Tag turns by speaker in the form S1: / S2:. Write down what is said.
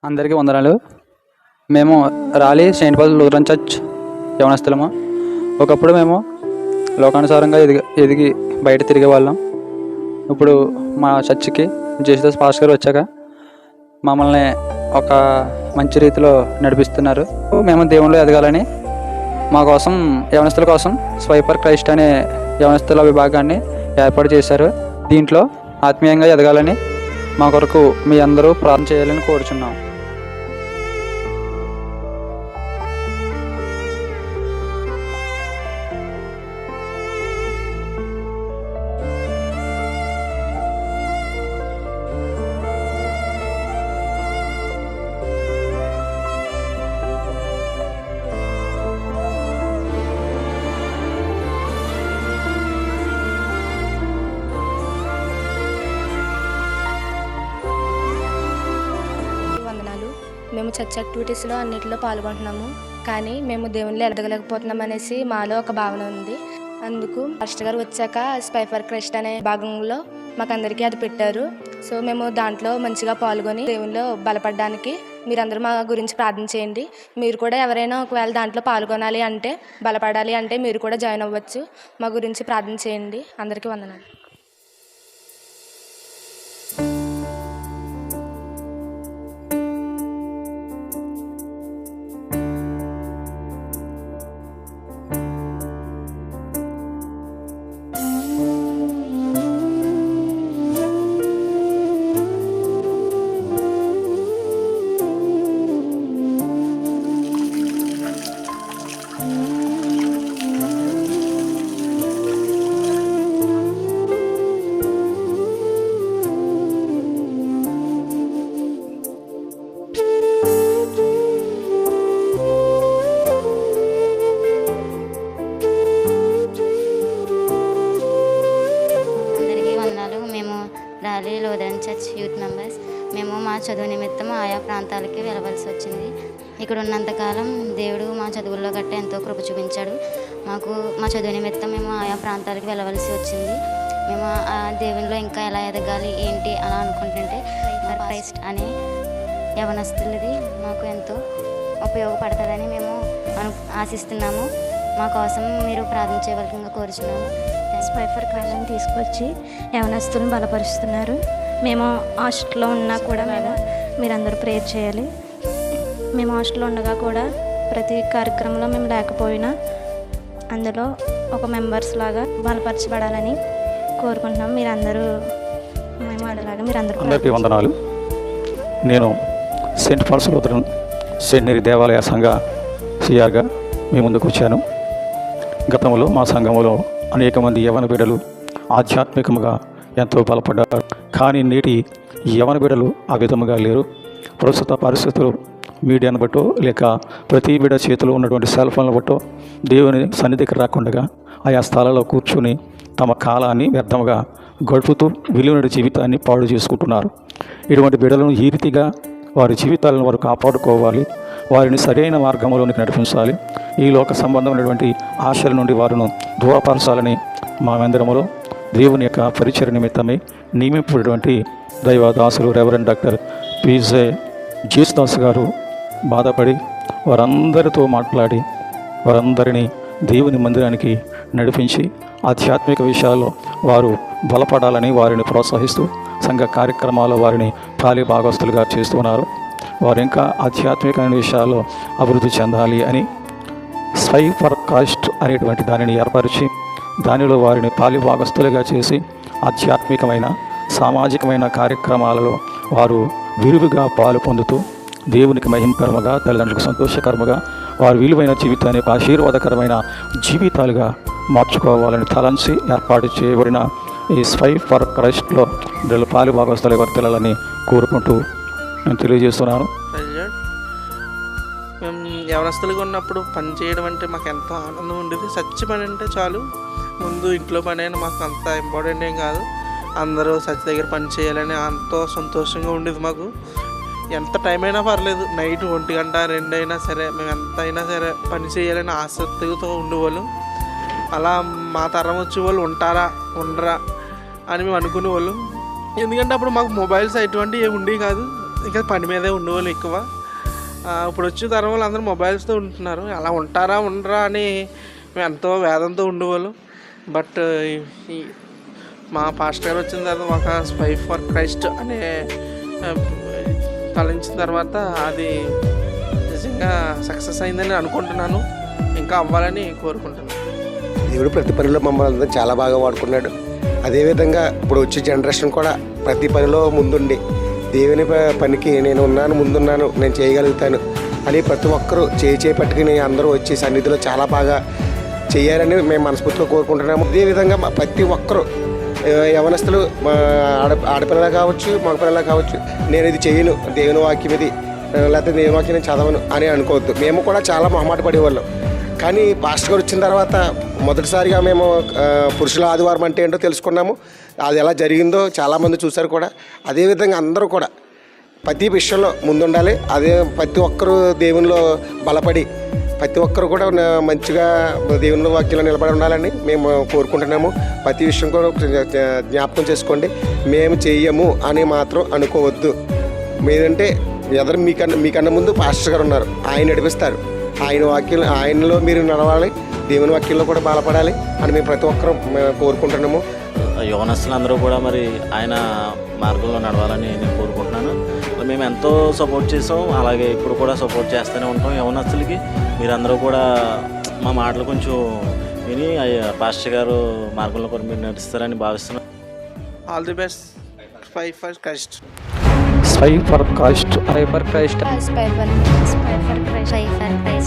S1: అందరికీ వందనాలు. మేము రాలి సెయింట్ పాల్ లూథరన్ చర్చ్ యవనస్తులము. ఒకప్పుడు మేము లోకానుసారంగా ఎదిగి బయట తిరిగేవాళ్ళం. ఇప్పుడు మా చర్చికి జేసుదాస్ పాస్టర్ గారు వచ్చాక మమ్మల్ని ఒక మంచి రీతిలో నడిపిస్తున్నారు. మేము దేవునిలో ఎదగాలని మా కోసం యవనస్తుల కోసం స్వైపర్ క్రైస్ట్ అనే యవనస్తుల విభాగాన్ని ఏర్పాటు చేశారు. దీంట్లో ఆత్మీయంగా ఎదగాలని మా కొరకు మీ అందరూ ప్రార్థన చేయాలని కోరుచున్నాం.
S2: వందనాలు. మేము చర్చ్ యాక్టివిటీస్లో అన్నిటిలో పాల్గొంటున్నాము, కానీ మేము దేవునిలో ఎదగలేకపోతున్నాం అనేసి మాలో ఒక భావన ఉంది. అందుకు పాస్టర్ గారు వచ్చాక స్పైఫర్ క్రైస్ట్ అనే భాగంలో మాకందరికీ అది పెట్టారు. సో మేము దాంట్లో మంచిగా పాల్గొని దేవునిలో బలపడడానికి మీరందరూ మా గురించి ప్రార్థన చేయండి. మీరు కూడా ఎవరైనా ఒకవేళ దాంట్లో పాల్గొనాలి అంటే, బలపడాలి అంటే మీరు కూడా జాయిన్ అవ్వచ్చు. మా గురించి ప్రార్థన చేయండి. అందరికీ వందనాలు.
S3: రాలి లూథరన్ చర్చ్ యూత్ మెంబర్స్. మేము మా చదువు నిమిత్తం ఆయా ప్రాంతాలకి వెళ్ళవలసి వచ్చింది. ఇక్కడ ఉన్నంతకాలం దేవుడు మా చదువుల్లో గట్ట ఎంతో కృప చూపించాడు. మా చదువు నిమిత్తం మేము ఆయా ప్రాంతాలకు వెళ్ళవలసి వచ్చింది. మేము ఆ దేవునిలో ఇంకా ఎలా ఎదగాలి ఏంటి అలా అనుకుంటుంటే క్రైస్ట్ అనే యవనస్తులది మాకు ఎంతో ఉపయోగపడుతుందని మేము ఆశిస్తున్నాము. మా కోసం మీరు ప్రార్థన చేయవలసిందిగా కోరుచున్నాము.
S4: స్పైఫర్ క్రైస్ట్ని తీసుకొచ్చి యవనస్తులను బలపరుస్తున్నారు. మేము హాస్టల్లో ఉన్నా కూడా మీరందరూ ప్రేయర్ చేయాలి. మేము హాస్టల్లో ఉండగా కూడా ప్రతి కార్యక్రమంలో మేము లేకపోయినా అందులో ఒక మెంబర్స్ లాగా బలపరచబడాలని కోరుకుంటున్నాం. మీరందరూ మేము అడలాగా
S5: అందరికీ వందనాలు. నేను Saint Paul's Lutheran Saint Mary దేవాలయ సంఘ సిఆర్గా మీ ముందుకు వచ్చాను. గతంలో మా సంఘంలో అనేక మంది యవన బిడ్డలు ఆధ్యాత్మికంగా ఎంతో బలపడ్డారు. కానీ నేటి యవన బిడ్డలు ఆ విధముగా లేరు. ప్రస్తుత పరిస్థితులు మీడియాను బట్టో లేక ప్రతి బిడ్డ చేతిలో ఉన్నటువంటి సెల్ ఫోన్లు బట్టో దేవుని సన్నిధికి రాకుండా ఆయా స్థలాల్లో కూర్చుని తమ కాలాన్ని వ్యర్థముగా గడుపుతూ విలువైన జీవితాన్ని పాడు చేసుకుంటున్నారు. ఇటువంటి బిడ్డలను ఈ రీతిగా వారి జీవితాలను వారు కాపాడుకోవాలి, వారిని సరైన మార్గంలోనికి నడిపించాలి. ఈ లోక సంబంధమైనటువంటి ఆశల నుండి వారిని దూరపరచాలని మా మందిరములో దేవుని యొక్క పరిచయ నిమిత్తమై నియమింపబడినటువంటి దైవదాసులు రెవరెండ్ డాక్టర్ పిజే జేసుదాస్ గారు బాధపడి వారందరితో మాట్లాడి వారందరినీ దేవుని మందిరానికి నడిపించి ఆధ్యాత్మిక విషయాల్లో వారు బలపడాలని వారిని ప్రోత్సహిస్తూ సంఘ కార్యక్రమాల్లో వారిని భాగస్తులుగా చేస్తున్నారు. వారు ఇంకా ఆధ్యాత్మికమైన విషయాల్లో అభివృద్ధి చెందాలి అని స్పైఫర్ క్రైస్ట్ అనేటువంటి దానిని ఏర్పరిచి దానిలో వారిని భాగస్తులుగా చేసి ఆధ్యాత్మికమైన సామాజికమైన కార్యక్రమాలలో వారు విరివిగా పాలు పొందుతూ దేవునికి మహిమకరముగా తల్లిదండ్రులకు సంతోషకరముగా వారి విలువైన జీవితాన్ని ఆశీర్వాదకరమైన జీవితాలుగా మార్చుకోవాలని తలంచి ఏర్పాటు చేయబడిన ఈ స్పైఫర్ క్రైస్ట్లో వీళ్ళు భాగస్తులుగా వర్తిల్లాలని కోరుకుంటూ నేను తెలియజేస్తున్నాను.
S6: మేము యవనస్తులుగా ఉన్నప్పుడు పని చేయడం అంటే మాకు ఎంతో ఆనందం ఉండేది. సచ్చి పని అంటే చాలు, ముందు ఇంట్లో పని అయినా మాకు అంత ఇంపార్టెంట్ ఏం కాదు. అందరూ సచ్చి దగ్గర పని చేయాలని ఎంతో సంతోషంగా ఉండేది. మాకు ఎంత టైం అయినా పర్లేదు, నైట్ 1 గంట 2 అయినా సరే మేము ఎంత అయినా సరే పని చేయాలని ఆసక్తితో ఉండేవాళ్ళం. అలా మా తరం వచ్చే వాళ్ళు ఉంటారా ఉండరా అని మేము అనుకునేవాళ్ళం. ఎందుకంటే అప్పుడు మాకు మొబైల్స్ ఎటువంటివి ఏమి ఉండేవి కాదు. ఇంకా పని మీదే ఉండేవాళ్ళు ఎక్కువ. ఇప్పుడు వచ్చిన తరం వాళ్ళు అందరూ మొబైల్స్తో ఉంటున్నారు. అలా ఉంటారా ఉండరా అని మేము ఎంతో వేదంతో ఉండేవాళ్ళు. బట్ మా పాస్టర్ గారు వచ్చిన తర్వాత ఒక స్పై ఫర్ క్రైస్ట్ అనే తలంచిన తర్వాత అది నిజంగా సక్సెస్ అయిందని అనుకుంటున్నాను. ఇంకా అవ్వాలని కోరుకుంటున్నాను.
S7: దేవుడు ప్రతి పనిలో మమ్మల్ని అందరం చాలా బాగా వాడుకున్నాడు. అదేవిధంగా ఇప్పుడు వచ్చే జనరేషన్ కూడా ప్రతి పనిలో ముందుండి దేవుని పనికి నేను ఉన్నాను, ముందున్నాను, నేను చేయగలుగుతాను అని ప్రతి ఒక్కరూ చేయి పట్టుకుని అందరూ వచ్చి సన్నిధిలో చాలా బాగా చేయాలని మేము మనస్ఫూర్తిగా కోరుకుంటున్నాము. అదేవిధంగా ప్రతి ఒక్కరూ యవనస్తులు ఆడపిల్లలు కావచ్చు, మగపిల్లలు కావచ్చు, నేను ఇది చేయను, దేవుని వాక్యం ఇది, లేకపోతే దేవుని వాక్యం నేను చదవను అని అనుకోవద్దు. మేము కూడా చాలా మొహమాట పడేవాళ్ళం. కానీ పాస్టర్ గారు వచ్చిన తర్వాత మొదటిసారిగా మేము పురుషుల ఆదివారం అంటే ఏంటో తెలుసుకున్నాము. అది ఎలా జరిగిందో చాలామంది చూశారు కూడా. అదేవిధంగా అందరూ కూడా ప్రతి విషయంలో ముందుండాలి. అదే ప్రతి ఒక్కరూ దేవునిలో బలపడి ప్రతి ఒక్కరు కూడా మంచిగా దేవుని వాక్యంలో నిలబడి ఉండాలని మేము కోరుకుంటున్నాము. ప్రతి విషయం కూడా జ్ఞాపకం చేసుకోండి. మేము చెయ్యము అని మాత్రం అనుకోవద్దు. మీరంటే ఎదురు మీకన్నా ముందు పాస్టర్ గారు ఉన్నారు, ఆయన నడిపిస్తారు. ఆయనలో మీరు నడవాలి, దేవుని వాక్యంలో కూడా బలపడాలి అని మేము ప్రతి ఒక్కరూ కోరుకుంటున్నాము.
S8: యవనస్తులందరూ కూడా మరి ఆయన మార్గంలో నడవాలని నేను కోరుకుంటున్నాను. మేము ఎంతో సపోర్ట్ చేసాం, అలాగే ఇప్పుడు కూడా సపోర్ట్ చేస్తూనే ఉంటాం. యవనస్తులకి మీరందరూ కూడా మా మాటలు కొంచెం విని పాస్టర్ గారు మార్గంలో కూడా మీరు నడుస్తారని భావిస్తున్నాం.
S6: All the best. Spy for Christ.
S5: Spy for Christ.
S1: Spy for Christ.
S2: Spy for
S3: Pray for Christ.